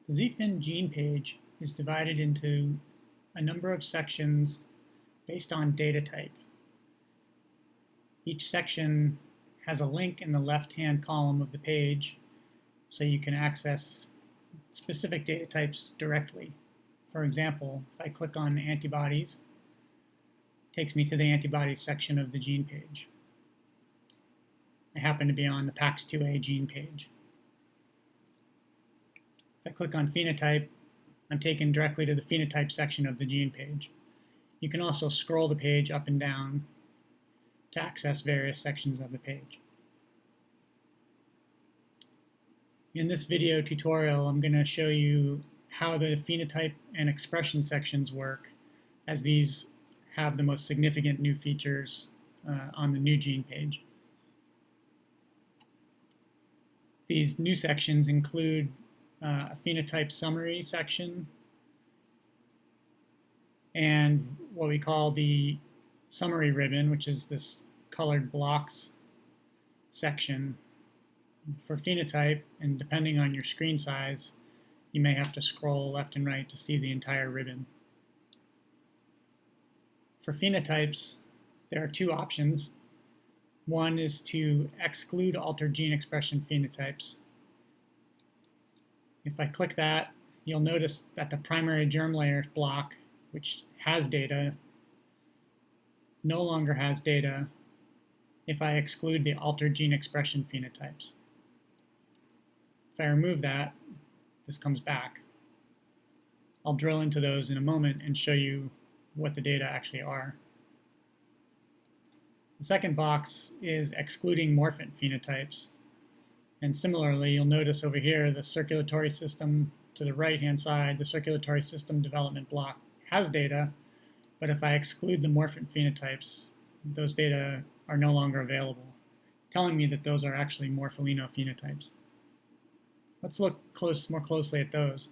The ZFIN gene page is divided into a number of sections based on data type. Each section has a link in the left-hand column of the page so you can access specific data types directly. For example, if I click on antibodies, it takes me to the antibodies section of the gene page. I happen to be on the PAX2A gene page. If I click on phenotype, I'm taken directly to the phenotype section of the gene page. You can also scroll the page up and down to access various sections of the page. In this video tutorial, I'm going to show you how the phenotype and expression sections work, as these have the most significant new features on the new gene page. These new sections include a phenotype summary section and what we call the summary ribbon, which is this colored blocks section for phenotype, and depending on your screen size, you may have to scroll left and right to see the entire ribbon. For phenotypes, there are two options. One is to exclude altered gene expression phenotypes. If I click that, you'll notice that the primary germ layer block, which has data, no longer has data if I exclude the altered gene expression phenotypes. If I remove that, this comes back. I'll drill into those in a moment and show you what the data actually are. The second box is excluding morphant phenotypes. And similarly, you'll notice over here the circulatory system to the right-hand side, the circulatory system development block has data, but if I exclude the morphant phenotypes, those data are no longer available, telling me that those are actually morpholino phenotypes. Let's look more closely at those.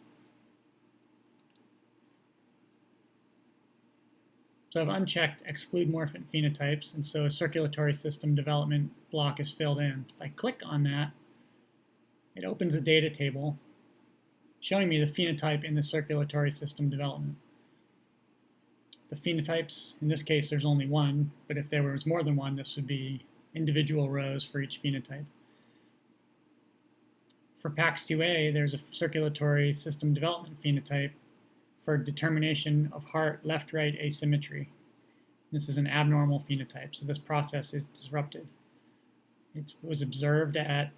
So I've unchecked exclude morphant phenotypes, and so a circulatory system development block is filled in. If I click on that, it opens a data table showing me the phenotype in the circulatory system development. The phenotypes, in this case, there's only one, but if there was more than one, this would be individual rows for each phenotype. For PAX2A, there's a circulatory system development phenotype for determination of heart left-right asymmetry. This is an abnormal phenotype, so this process is disrupted. It was observed at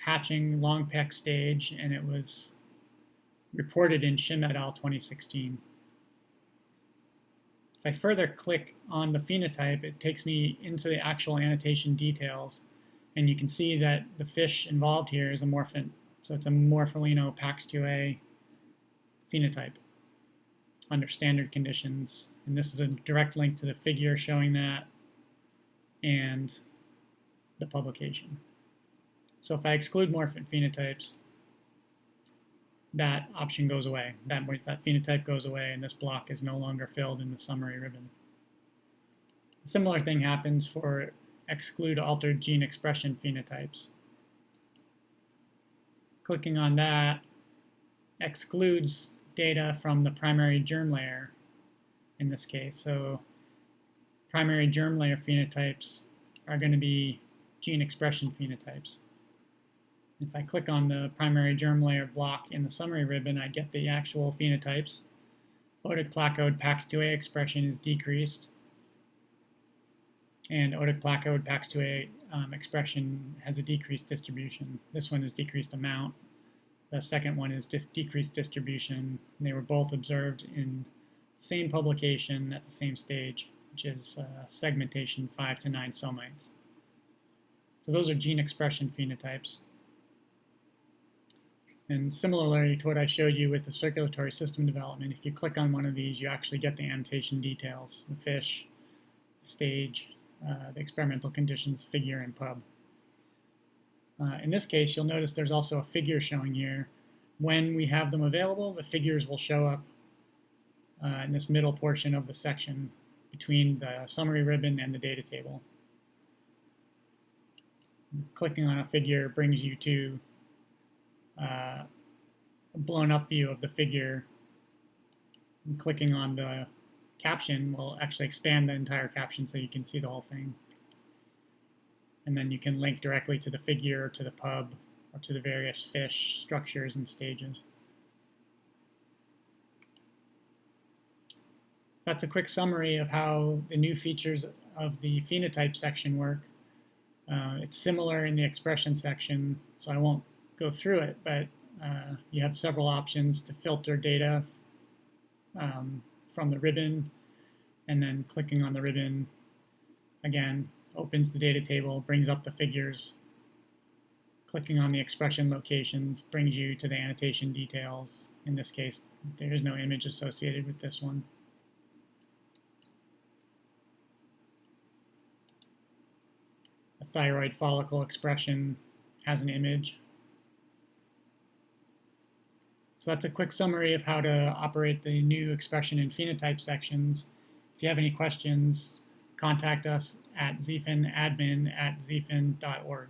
hatching long PEC stage, and it was reported in Shim et al. 2016. If I further click on the phenotype, it takes me into the actual annotation details, and you can see that the fish involved here is a morphant, so it's a morpholino PAX2A phenotype under standard conditions, and this is a direct link to the figure showing that and the publication. So if I exclude morphant phenotypes, that option goes away. That phenotype goes away, and this block is no longer filled in the summary ribbon. A similar thing happens for exclude altered gene expression phenotypes. Clicking on that excludes data from the primary germ layer in this case. So primary germ layer phenotypes are going to be gene expression phenotypes. If I click on the primary germ layer block in the summary ribbon, I get the actual phenotypes. Otic placode PAX2A expression is decreased, and otic placode PAX2A expression has a decreased distribution. This one is decreased amount. The second one is decreased distribution. They were both observed in the same publication at the same stage, which is segmentation 5 to 9 somites. So those are gene expression phenotypes. And similarly to what I showed you with the circulatory system development, if you click on one of these, you actually get the annotation details, the fish, the stage, the experimental conditions, figure, and pub. In this case, you'll notice there's also a figure showing here. When we have them available, the figures will show up in this middle portion of the section between the summary ribbon and the data table. Clicking on a figure brings you to blown up view of the figure. And clicking on the caption will actually expand the entire caption so you can see the whole thing. And then you can link directly to the figure, or to the pub, or to the various fish structures and stages. That's a quick summary of how the new features of the phenotype section work. It's similar in the expression section, so I won't go through it, but you have several options to filter data from the ribbon, and then clicking on the ribbon again opens the data table, brings up the figures. Clicking on the expression locations brings you to the annotation details. In this case, there is no image associated with this one. The thyroid follicle expression has an image. So that's a quick summary of how to operate the new expression and phenotype sections. If you have any questions, contact us at zfinadmin@zfin.org.